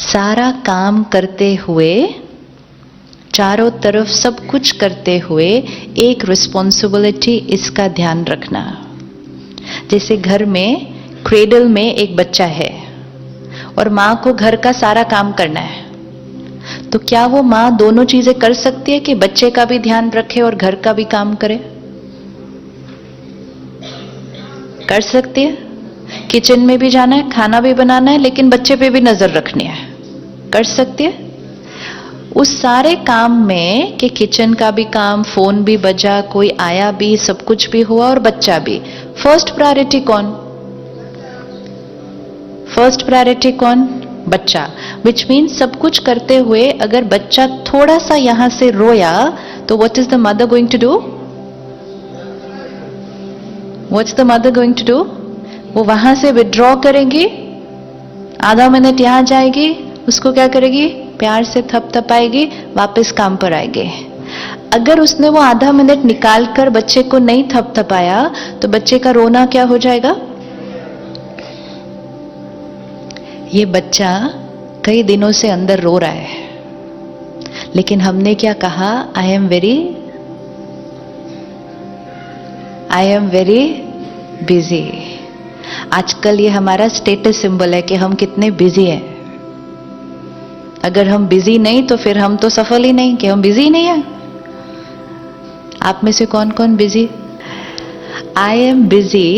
सारा काम करते हुए, चारों तरफ सब कुछ करते हुए एक रिस्पॉन्सिबिलिटी, इसका ध्यान रखना। जैसे घर में क्रेडल में एक बच्चा है और माँ को घर का सारा काम करना है, तो क्या वो माँ दोनों चीजें कर सकती है कि बच्चे का भी ध्यान रखे और घर का भी काम करे? कर सकती है। किचन में भी जाना है, खाना भी बनाना है, लेकिन बच्चे पे भी नजर रखनी है। कर सकती है। उस सारे काम में कि किचन का भी काम, फोन भी बजा, कोई आया भी, सब कुछ भी हुआ और बच्चा भी, फर्स्ट प्रायोरिटी कौन? फर्स्ट प्रायोरिटी कौन? बच्चा। विच मीन्स सब कुछ करते हुए अगर बच्चा थोड़ा सा यहां से रोया तो what is the mother going to do? What's the mother going to do? वो वहां से विड्रॉ करेगी, आधा मिनट यहां जाएगी, उसको क्या करेगी? प्यार से थपथपाएगी, वापस काम पर आएगी। अगर उसने वो आधा मिनट निकाल कर बच्चे को नहीं थपथपाया तो बच्चे का रोना क्या हो जाएगा? ये बच्चा कई दिनों से अंदर रो रहा है, लेकिन हमने क्या कहा? I am very busy. आजकल ये हमारा स्टेटस सिंबल है कि हम कितने बिजी हैं। अगर हम बिजी नहीं तो फिर हम तो सफल ही नहीं, कि हम बिजी नहीं है। आप में से कौन कौन busy? I am busy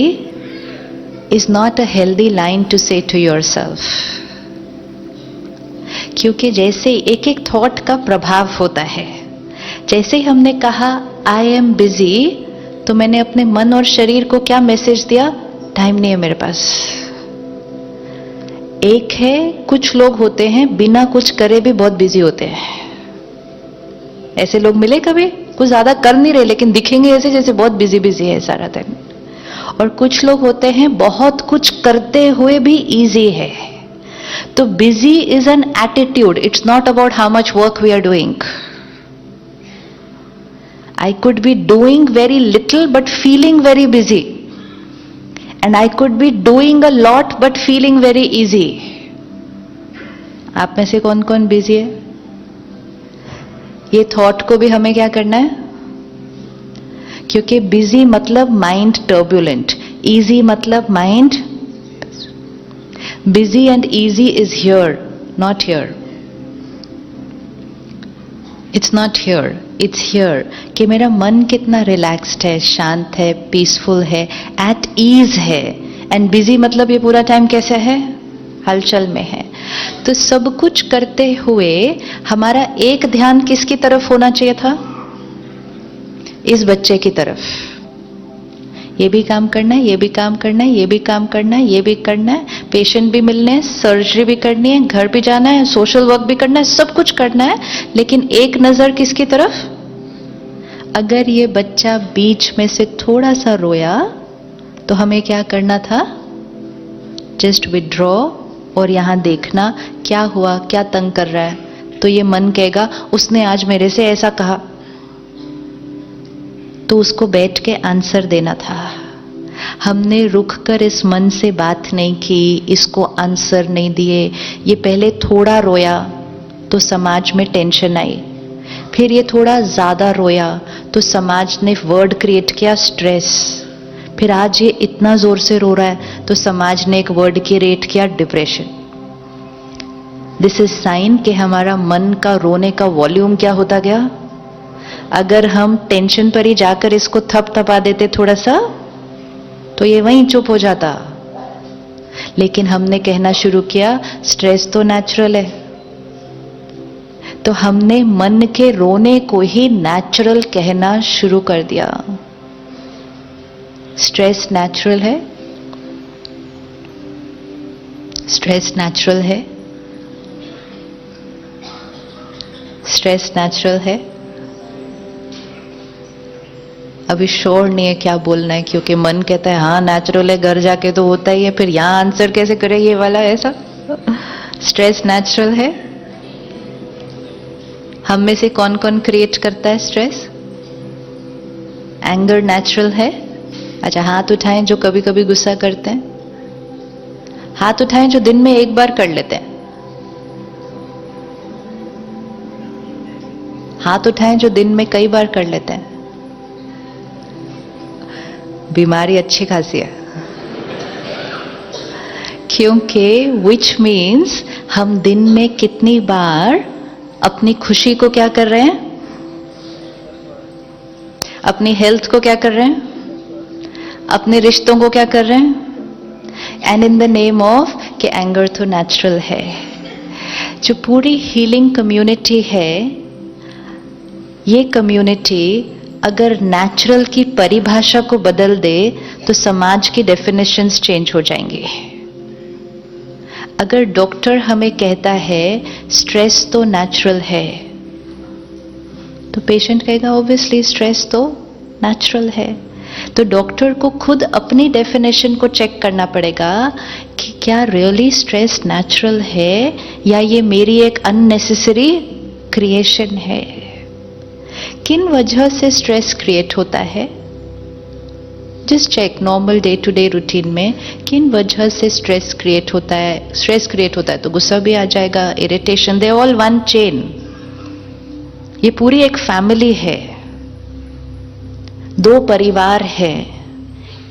is not a healthy line to say to yourself, क्योंकि जैसे एक एक थॉट का प्रभाव होता है, जैसे ही हमने कहा आई एम बिजी, तो मैंने अपने मन और शरीर को क्या मैसेज दिया? टाइम नहीं है मेरे पास। एक है, कुछ लोग होते हैं बिना कुछ करे भी बहुत बिजी होते हैं। ऐसे लोग मिले कभी? कुछ ज्यादा कर नहीं रहे लेकिन दिखेंगे ऐसे जैसे बहुत बिजी बिजी है सारा दिन। और कुछ लोग होते हैं बहुत कुछ करते हुए भी इजी है। तो busy is an attitude, it's not about how much work we are doing. I could be doing very little but feeling very busy, and I could be doing a lot but feeling very easy. आप में से कौन कौन busy है? ये thought को भी हमें क्या करना है? क्योंकि बिजी मतलब माइंड टर्बुलेंट, इजी मतलब mind. Busy and easy is here, not here. It's not here, it's here. कि मेरा मन कितना रिलैक्स्ड है, शांत है, पीसफुल है, एट ईज है। एंड बिजी मतलब ये पूरा टाइम कैसे है? हलचल में है। तो सब कुछ करते हुए हमारा एक ध्यान किसकी तरफ होना चाहिए था? इस बच्चे की तरफ। ये भी काम करना है, ये भी काम करना है, ये भी काम करना है, ये भी करना है, पेशेंट भी मिलने हैं, सर्जरी भी करनी है, घर भी जाना है, सोशल वर्क भी करना है, सब कुछ करना है, लेकिन एक नजर किसकी तरफ? अगर ये बच्चा बीच में से थोड़ा सा रोया तो हमें क्या करना था? जस्ट विड्रॉ और यहां देखना क्या हुआ, क्या तंग कर रहा है। तो ये मन कहेगा उसने आज मेरे से ऐसा कहा, तो उसको बैठ के आंसर देना था। हमने रुक कर इस मन से बात नहीं की, इसको आंसर नहीं दिए। ये पहले थोड़ा रोया तो समाज में टेंशन आई, फिर ये थोड़ा ज्यादा रोया तो समाज ने वर्ड क्रिएट किया स्ट्रेस, फिर आज ये इतना जोर से रो रहा है तो समाज ने एक वर्ड क्रिएट किया डिप्रेशन। दिस इज साइन कि हमारा मन का रोने का वॉल्यूम क्या होता गया। अगर हम टेंशन पर ही जाकर इसको थपथपा देते थोड़ा सा तो ये वहीं चुप हो जाता, लेकिन हमने कहना शुरू किया स्ट्रेस तो नेचुरल है, तो हमने मन के रोने को ही नेचुरल कहना शुरू कर दिया। स्ट्रेस नेचुरल है, स्ट्रेस नेचुरल है, स्ट्रेस नेचुरल है। अभी श्योर नहीं है क्या बोलना है, क्योंकि मन कहता है हाँ नेचुरल है, घर जाके तो होता ही है, फिर यहां आंसर कैसे करे ये वाला ऐसा। स्ट्रेस नेचुरल है। हम में से कौन कौन क्रिएट करता है स्ट्रेस? एंगर नेचुरल है। अच्छा, हाथ उठाएं जो कभी कभी गुस्सा करते हैं, हाथ उठाएं जो दिन में एक बार कर लेते हैं। हाथ उठाएं जो दिन में कई बार कर लेते हैं। बीमारी अच्छी खासी है, क्योंकि which means हम दिन में कितनी बार अपनी खुशी को क्या कर रहे हैं, अपनी हेल्थ को क्या कर रहे हैं, अपने रिश्तों को क्या कर रहे हैं, and in the name of कि एंगर तो नेचुरल है। जो पूरी हीलिंग कम्युनिटी है, ये कम्युनिटी अगर नेचुरल की परिभाषा को बदल दे तो समाज की डेफिनेशंस चेंज हो जाएंगी। अगर डॉक्टर हमें कहता है स्ट्रेस तो नेचुरल है, तो पेशेंट कहेगा ऑब्वियसली स्ट्रेस तो नेचुरल है। तो डॉक्टर को खुद अपनी डेफिनेशन को चेक करना पड़ेगा कि क्या रियली स्ट्रेस नेचुरल है या ये मेरी एक अननेसेसरी क्रिएशन है। किन वजह से स्ट्रेस क्रिएट होता है, just check normal day to day routine में किन वजह से स्ट्रेस क्रिएट होता है। स्ट्रेस क्रिएट होता है तो गुस्सा भी आ जाएगा, irritation, they all one chain. ये पूरी एक फैमिली है, दो परिवार है।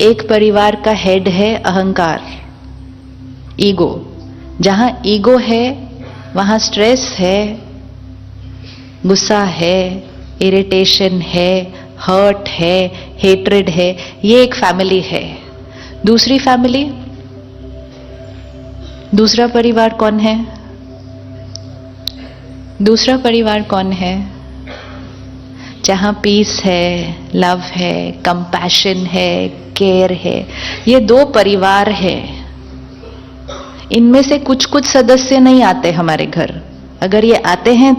एक परिवार का हेड है अहंकार, ईगो। जहां ईगो है वहां स्ट्रेस है, गुस्सा है, इरिटेशन है, हर्ट है, हेट्रेड है। ये एक फैमिली है। दूसरी फैमिली, दूसरा परिवार कौन है? दूसरा परिवार कौन है? जहां पीस है, लव है, कंपैशन है, केयर है। ये दो परिवार है। इनमें से कुछ कुछ सदस्य नहीं आते हमारे घर। अगर ये आते हैं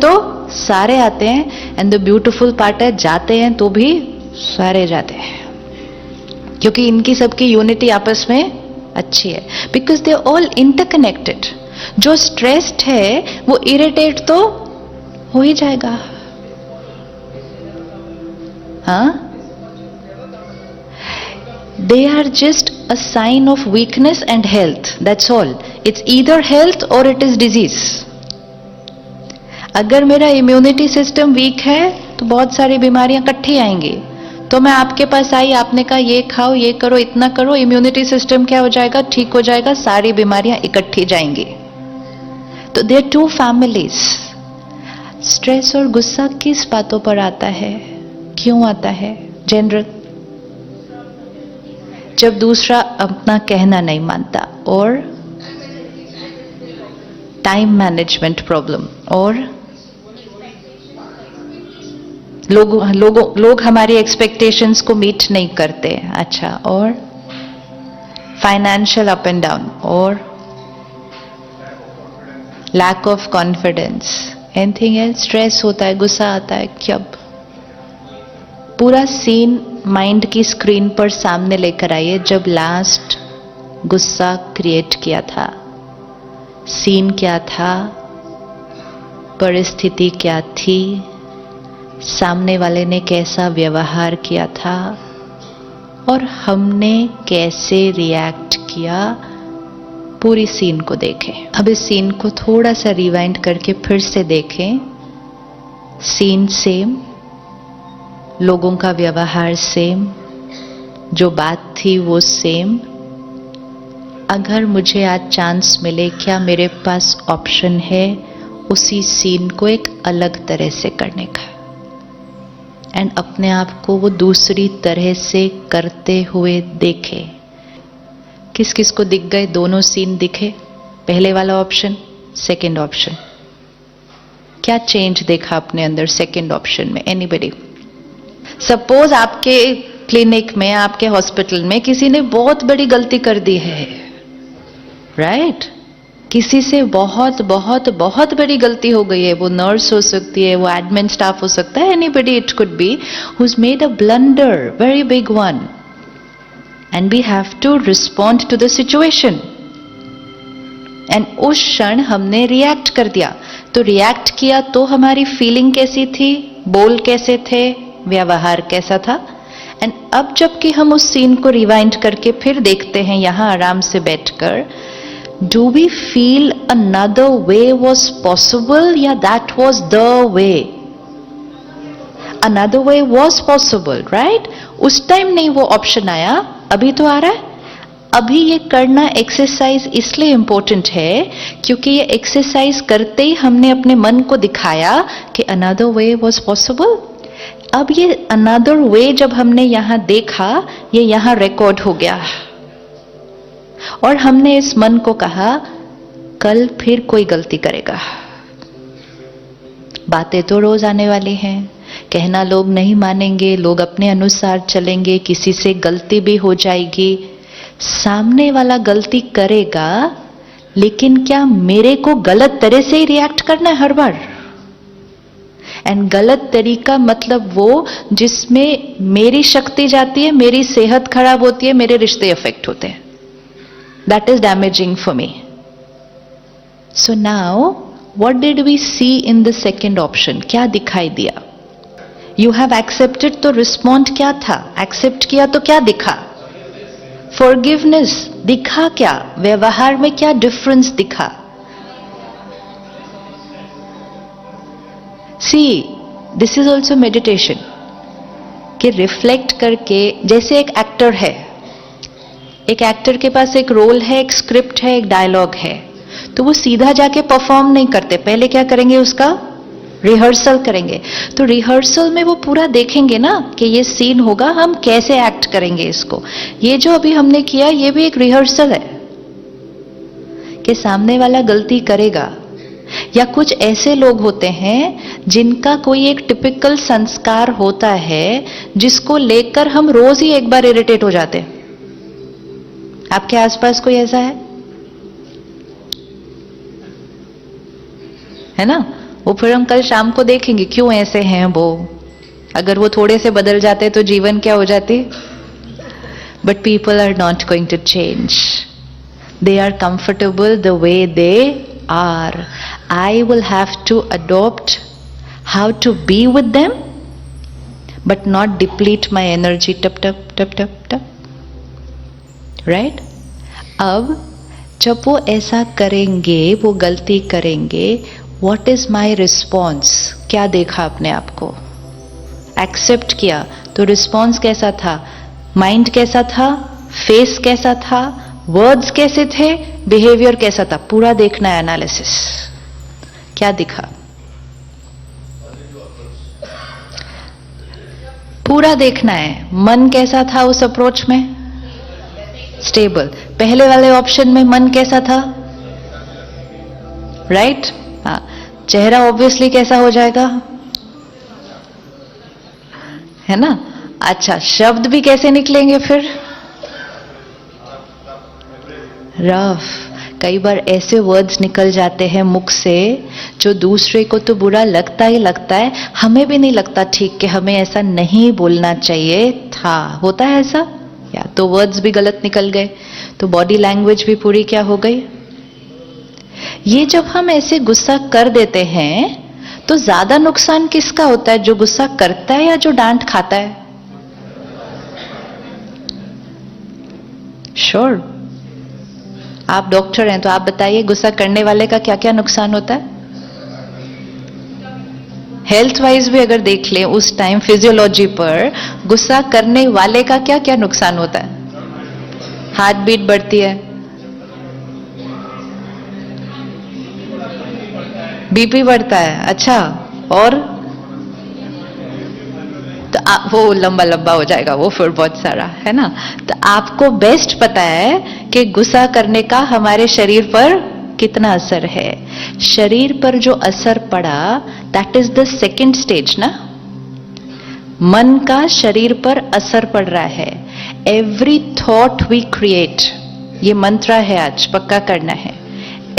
तो सारे आते हैं। एंड द ब्यूटीफुल पार्ट है, जाते हैं तो भी सारे जाते हैं, क्योंकि इनकी सबकी यूनिटी आपस में अच्छी है। Because they all interconnected. जो स्ट्रेस्ड है वो इरिटेट तो हो ही जाएगा। हाँ, they are just a sign of weakness and health, that's all. It's either health or it is disease. अगर मेरा इम्यूनिटी सिस्टम वीक है तो बहुत सारी बीमारियां इकट्ठी आएंगी। तो मैं आपके पास आई, आपने कहा ये खाओ, ये करो, इतना करो, इम्यूनिटी सिस्टम क्या हो जाएगा, ठीक हो जाएगा, सारी बीमारियां इकट्ठी जाएंगी। तो देयर टू फैमिलीज। स्ट्रेस और गुस्सा किस बातों पर आता है, क्यों आता है? जनरल, जब दूसरा अपना कहना नहीं मानता, और टाइम मैनेजमेंट प्रॉब्लम, और लोग हमारी एक्सपेक्टेशंस को मीट नहीं करते। अच्छा, और फाइनेंशियल अप एंड डाउन, और lack of confidence, anything else? Stress होता है, गुस्सा आता है कब? पूरा सीन माइंड की स्क्रीन पर सामने लेकर आइए। जब लास्ट गुस्सा क्रिएट किया था, सीन क्या था, परिस्थिति क्या थी, सामने वाले ने कैसा व्यवहार किया था, और हमने कैसे रिएक्ट किया, पूरी सीन को देखें। अब इस सीन को थोड़ा सा रिवाइंड करके फिर से देखें। सीन सेम, लोगों का व्यवहार सेम, जो बात थी वो सेम। अगर मुझे आज चांस मिले, क्या मेरे पास ऑप्शन है उसी सीन को एक अलग तरह से करने का, एंड अपने आप को वो दूसरी तरह से करते हुए देखे। किस किस को दिख गए? दोनों सीन दिखे? पहले वाला ऑप्शन, सेकंड ऑप्शन? क्या चेंज देखा अपने अंदर सेकंड ऑप्शन में? एनीबडी? सपोज आपके क्लिनिक में, आपके हॉस्पिटल में किसी ने बहुत बड़ी गलती कर दी है, राइट? किसी से बहुत बहुत बहुत बड़ी गलती हो गई है। वो नर्स हो सकती है, वो एडमिन स्टाफ हो सकता है, anybody it could be, who made a blunder, very big one, and we have to respond to the situation. And उस क्षण हमने रिएक्ट कर दिया। तो रिएक्ट किया तो हमारी फीलिंग कैसी थी, बोल कैसे थे, व्यवहार कैसा था। एंड अब जबकि हम उस सीन को रिवाइंड करके फिर देखते हैं यहां आराम से बैठकर, do we feel another way was possible या that was the way? Another way was possible, right? उस टाइम नहीं वो ऑप्शन आया, अभी तो आ रहा है। अभी ये करना एक्सरसाइज इसलिए इंपॉर्टेंट है क्योंकि ये एक्सरसाइज करते ही हमने अपने मन को दिखाया कि अनदर वे वॉज पॉसिबल। अब ये अनदर वे जब हमने यहां देखा, ये यहां रिकॉर्ड हो गया और हमने इस मन को कहा कल फिर कोई गलती करेगा। बातें तो रोज आने वाली हैं, कहना लोग नहीं मानेंगे, लोग अपने अनुसार चलेंगे, किसी से गलती भी हो जाएगी। सामने वाला गलती करेगा, लेकिन क्या मेरे को गलत तरह से ही रिएक्ट करना है हर बार? एंड गलत तरीका मतलब वो जिसमें मेरी शक्ति जाती है, मेरी सेहत खराब होती है, मेरे रिश्ते अफेक्ट होते हैं। That is damaging for me. So now what did we see in the second option? क्या दिखाई दिया? यू हैव एक्सेप्टेड, तो रिस्पॉन्ड क्या था? एक्सेप्ट किया तो क्या दिखा? फॉरगिवनेस। दिखा क्या? व्यवहार में क्या डिफरेंस दिखा? सी, दिस इज ऑल्सो मेडिटेशन कि रिफ्लेक्ट करके, जैसे एक एक्टर है, एक एक्टर के पास एक रोल है, एक स्क्रिप्ट है, एक डायलॉग है, तो वो सीधा जाके परफॉर्म नहीं करते, पहले क्या करेंगे? उसका रिहर्सल करेंगे। तो रिहर्सल में वो पूरा देखेंगे ना कि ये सीन होगा, हम कैसे एक्ट करेंगे इसको। ये जो अभी हमने किया, ये भी एक रिहर्सल है कि सामने वाला गलती करेगा। या कुछ ऐसे लोग होते हैं जिनका कोई एक टिपिकल संस्कार होता है जिसको लेकर हम रोज ही एक बार इरिटेट हो जाते हैं। आपके आसपास कोई ऐसा है ना? वो फिर हम कल शाम को देखेंगे क्यों ऐसे हैं वो। अगर वो थोड़े से बदल जाते तो जीवन क्या हो जाती? But people are not going to change, they are comfortable the way they are. I will have to adopt how to be with them, but not deplete my energy. Tap tap tap tap tap. Right? अब जब वो ऐसा करेंगे, वो गलती करेंगे, what is my response? क्या देखा अपने आप को? एक्सेप्ट किया तो रिस्पॉन्स कैसा था? माइंड कैसा था? फेस कैसा था? वर्ड्स कैसे थे? बिहेवियर कैसा था? पूरा देखना है, एनालिसिस। क्या दिखा? पूरा देखना है। मन कैसा था उस अप्रोच में? स्टेबल। पहले वाले ऑप्शन में मन कैसा था? राइट? हाँ। चेहरा ऑब्वियसली कैसा हो जाएगा? है ना? अच्छा, शब्द भी कैसे निकलेंगे फिर? रफ। कई बार ऐसे वर्ड्स निकल जाते हैं मुख से जो दूसरे को तो बुरा लगता ही लगता है, हमें भी नहीं लगता ठीक कि हमें ऐसा नहीं बोलना चाहिए था। होता है ऐसा? या तो वर्ड्स भी गलत निकल गए, तो बॉडी लैंग्वेज भी पूरी क्या हो गई? ये जब हम ऐसे गुस्सा कर देते हैं तो ज्यादा नुकसान किसका होता है? जो गुस्सा करता है या जो डांट खाता है? श्योर। आप डॉक्टर हैं तो आप बताइए, गुस्सा करने वाले का क्या क्या नुकसान होता है? हेल्थ वाइज भी अगर देख लें उस टाइम फिजियोलॉजी पर, गुस्सा करने वाले का क्या क्या नुकसान होता है? हार्ट बीट बढ़ती है, बीपी बढ़ता है। अच्छा, और तो वो लंबा लंबा हो जाएगा, वो फिर बहुत सारा है ना। तो आपको बेस्ट पता है कि गुस्सा करने का हमारे शरीर पर कितना असर है। शरीर पर जो असर पड़ा, that is the second stage ना। मन का शरीर पर असर पड़ रहा है। एवरी थॉट वी क्रिएट, ये मंत्र है आज, पक्का करना है।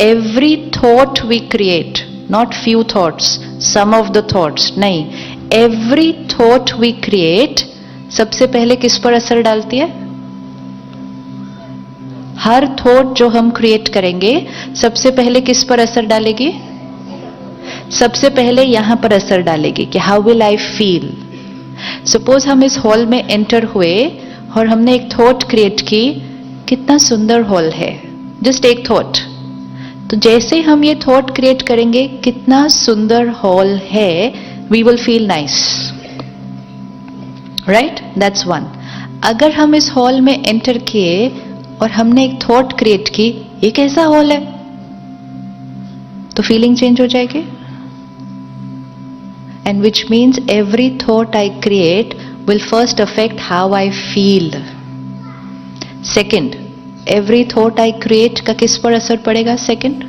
Every thought we create, not few thoughts, some of the thoughts, नहीं, एवरी थॉट वी क्रिएट सबसे पहले किस पर असर डालती है? हर थॉट जो हम क्रिएट करेंगे सबसे पहले किस पर असर डालेगी? सबसे पहले यहां पर असर डालेगी कि how will I feel. Suppose हम इस हॉल में एंटर हुए और हमने एक थॉट क्रिएट की, कितना सुंदर हॉल है, जस्ट एक थॉट। तो जैसे हम ये थॉट क्रिएट करेंगे, कितना सुंदर हॉल है, we will feel nice, right? That's one. अगर हम इस हॉल में एंटर किए और हमने एक थॉट क्रिएट की, ये कैसा हॉल है, तो फीलिंग चेंज हो जाएगी। And which means every thought I create will first affect how I feel. Second, every thought I create का किस पर असर पड़ेगा? Second,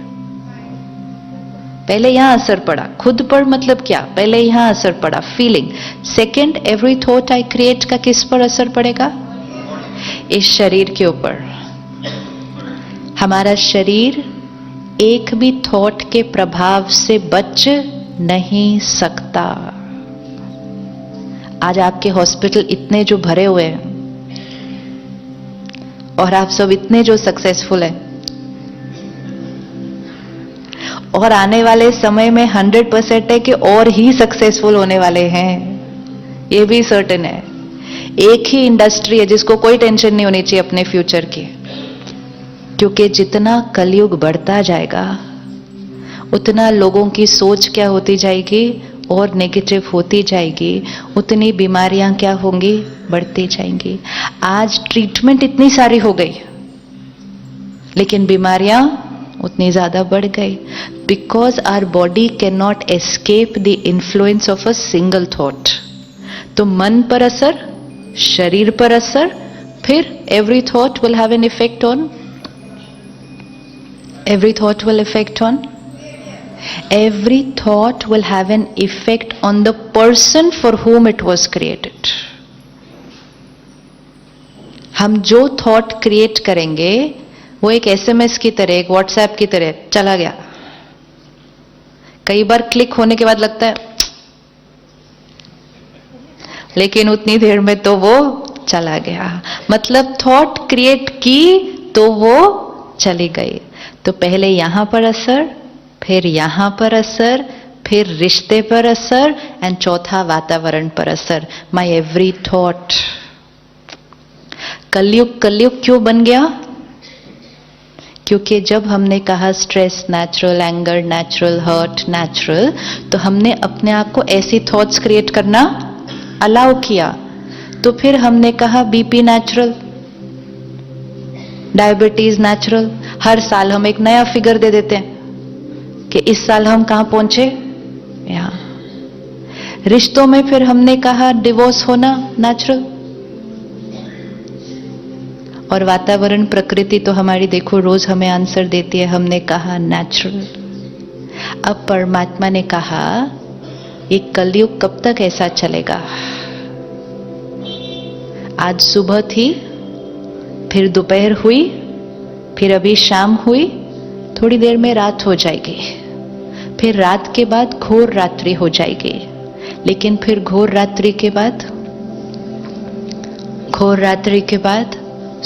पहले यहां असर पड़ा, खुद पर मतलब क्या, पहले यहां असर पड़ा, feeling. Second, every thought I create का किस पर असर पड़ेगा? इस शरीर के ऊपर। हमारा शरीर एक भी थॉट के प्रभाव से बच नहीं सकता। आज आपके हॉस्पिटल इतने जो भरे हुए हैं और आप सब इतने जो सक्सेसफुल हैं, और आने वाले समय में 100% है कि और ही सक्सेसफुल होने वाले हैं, ये भी सर्टेन है। एक ही इंडस्ट्री है जिसको कोई टेंशन नहीं होनी चाहिए अपने फ्यूचर की, क्योंकि जितना कलयुग बढ़ता जाएगा उतना लोगों की सोच क्या होती जाएगी, और नेगेटिव होती जाएगी, उतनी बीमारियां क्या होंगी, बढ़ती जाएंगी। आज ट्रीटमेंट इतनी सारी हो गई, लेकिन बीमारियां उतनी ज्यादा बढ़ गई, because our body can not escape the influence of a single thought. तो मन पर असर, शरीर पर असर, फिर every thought will have an effect on, every thought will affect on, every thought will have an effect on the person for whom it was created. हम जो थॉट क्रिएट करेंगे वो एक एसएमएस की तरह, एक व्हाट्सएप की तरह चला गया। कई बार क्लिक होने के बाद लगता है, लेकिन उतनी देर में तो वो चला गया। मतलब थॉट क्रिएट की तो वो चली गई। तो पहले यहां पर असर, फिर यहां पर असर, फिर रिश्ते पर असर, एंड चौथा वातावरण पर असर। My every thought. Kalyug Kalyug क्यों बन गया? क्योंकि जब हमने कहा stress natural, anger natural, hurt natural, तो हमने अपने आप को ऐसी थॉट्स क्रिएट करना अलाउ किया। तो फिर हमने कहा बीपी नेचुरल, डायबिटीज नेचुरल। हर साल हम एक नया फिगर दे देते हैं कि इस साल हम कहां पहुंचे, यहां। रिश्तों में फिर हमने कहा डिवोर्स होना नेचुरल। और वातावरण, प्रकृति तो हमारी देखो रोज हमें आंसर देती है, हमने कहा नेचुरल। अब परमात्मा ने कहा ये कलयुग कब तक ऐसा चलेगा? आज सुबह थी, फिर दोपहर हुई, फिर अभी शाम हुई, थोड़ी देर में रात हो जाएगी, फिर रात के बाद घोर रात्रि हो जाएगी, लेकिन फिर घोर रात्रि के बाद, घोर रात्रि के बाद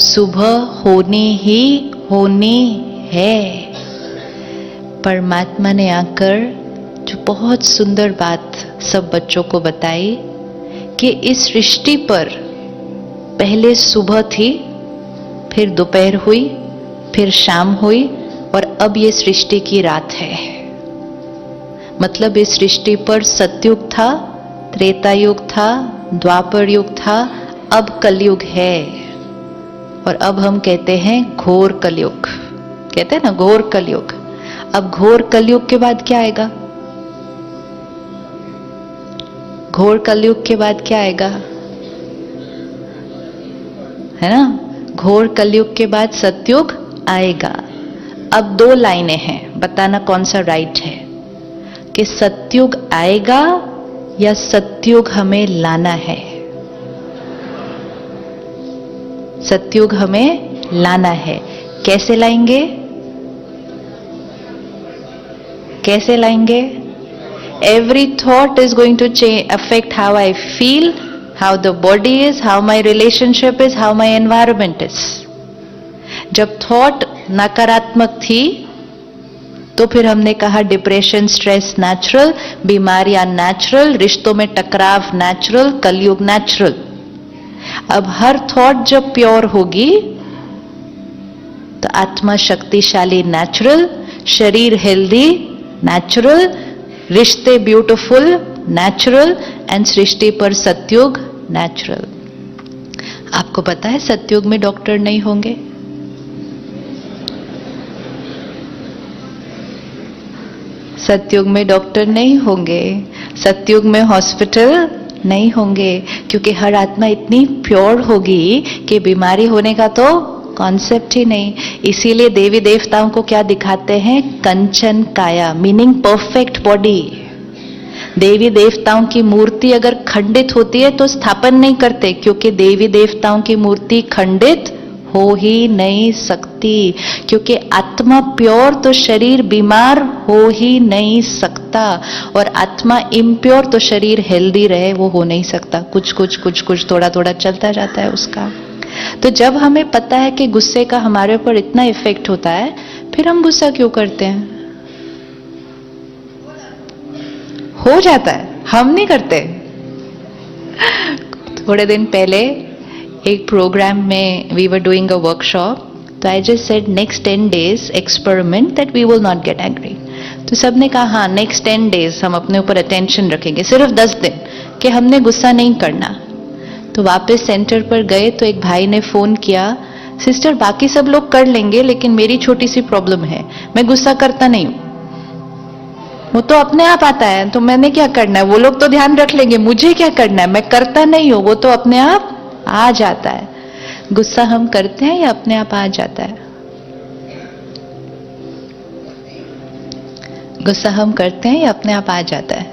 सुबह होनी ही होनी है। परमात्मा ने आकर जो बहुत सुंदर बात सब बच्चों को बताई कि इस सृष्टि पर पहले सुबह थी, फिर दोपहर हुई, फिर शाम हुई, और अब ये सृष्टि की रात है। मतलब इस सृष्टि पर सतयुग था, त्रेता युग था, द्वापर युग था, अब कलयुग है। और अब हम कहते हैं घोर कलयुग, कहते हैं ना घोर कलयुग। अब घोर कलयुग के बाद क्या आएगा? घोर कलयुग के बाद क्या आएगा, है ना? घोर कलयुग के बाद सतयुग आएगा। अब दो लाइनें हैं, बताना कौन सा राइट है, कि सतयुग आएगा या सतयुग हमें लाना है। सतयुग हमें लाना है। कैसे लाएंगे? कैसे लाएंगे? Every thought is going to affect how I feel, how the body is, how my relationship is, how my environment is. जब थॉट नकारात्मक थी तो फिर हमने कहा डिप्रेशन, स्ट्रेस नेचुरल, बीमारियां नेचुरल, रिश्तों में टकराव नेचुरल, कलयुग नेचुरल। अब हर थॉट जब प्योर होगी तो आत्मा शक्तिशाली नेचुरल, शरीर हेल्दी नेचुरल, रिश्ते ब्यूटीफुल नेचुरल एंड सृष्टि पर सतयुग नेचुरल। आपको पता है सतयुग में डॉक्टर नहीं होंगे? सतयुग में डॉक्टर नहीं होंगे, सतयुग में हॉस्पिटल नहीं होंगे, क्योंकि हर आत्मा इतनी प्योर होगी कि बीमारी होने का तो कॉन्सेप्ट ही नहीं। इसीलिए देवी देवताओं को क्या दिखाते हैं? कंचन काया, मीनिंग परफेक्ट बॉडी। देवी देवताओं की मूर्ति अगर खंडित होती है तो स्थापन नहीं करते, क्योंकि देवी देवताओं की मूर्ति खंडित हो ही नहीं सकती, क्योंकि आत्मा प्योर तो शरीर बीमार हो ही नहीं सकता, और आत्मा इम्प्योर तो शरीर हेल्दी रहे वो हो नहीं सकता। कुछ कुछ थोड़ा थोड़ा चलता जाता है उसका। तो जब हमें पता है कि गुस्से का हमारे ऊपर इतना इफेक्ट होता है, फिर हम गुस्सा क्यों करते हैं? हो जाता है, हम नहीं करते। थोड़े दिन पहले एक प्रोग्राम में we were doing a workshop, तो I just said next 10 days experiment that we will not get angry. तो सबने कहा हाँ नेक्स्ट 10 days हम अपने ऊपर अटेंशन रखेंगे, सिर्फ 10 दिन कि हमने गुस्सा नहीं करना। तो वापस सेंटर पर गए तो एक भाई ने फोन किया, सिस्टर बाकी सब लोग कर लेंगे लेकिन मेरी छोटी सी प्रॉब्लम है, मैं गुस्सा करता नहीं हूं, वो तो अपने आप आता है, तो मैंने क्या करना है? वो लोग तो ध्यान रख लेंगे, मुझे क्या करना है? मैं करता नहीं हूं, वो तो अपने आप आ जाता है। गुस्सा हम करते हैं या अपने आप आ जाता है? गुस्सा हम करते हैं या अपने आप आ जाता है?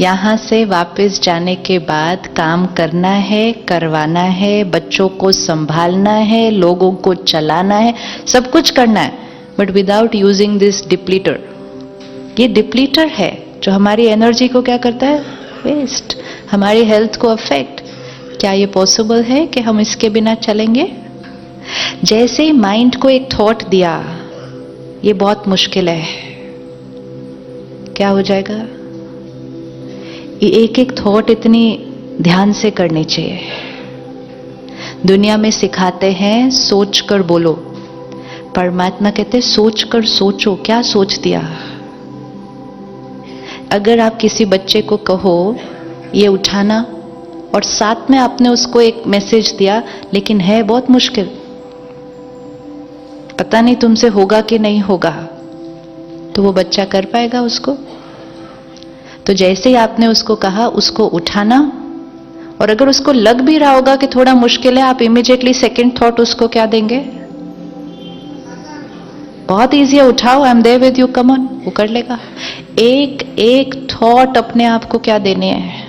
यहां से वापस जाने के बाद काम करना है, करवाना है, बच्चों को संभालना है, लोगों को चलाना है, सब कुछ करना है, बट विदाउट यूजिंग दिस डिप्लीटर। ये डिप्लीटर है जो हमारी एनर्जी को क्या करता है? वेस्ट, हमारी हेल्थ को अफेक्ट। क्या ये पॉसिबल है कि हम इसके बिना चलेंगे? जैसे ही माइंड को एक थॉट दिया, ये बहुत मुश्किल है, क्या हो जाएगा? ये एक एक थॉट इतनी ध्यान से करनी चाहिए। दुनिया में सिखाते हैं सोच कर बोलो, परमात्मा कहते हैं सोच कर सोचो। क्या सोच दिया? अगर आप किसी बच्चे को कहो ये उठाना, और साथ में आपने उसको एक मैसेज दिया, लेकिन है बहुत मुश्किल, पता नहीं तुमसे होगा कि नहीं होगा, तो वो बच्चा कर पाएगा उसको? तो जैसे ही आपने उसको कहा उसको उठाना, और अगर उसको लग भी रहा होगा कि थोड़ा मुश्किल है, आप इमीडिएटली सेकंड थॉट उसको क्या देंगे? बहुत ईजी है, उठाओ, I am there with you, come on, वो कर लेगा। एक एक थॉट अपने आप को क्या देने हैं?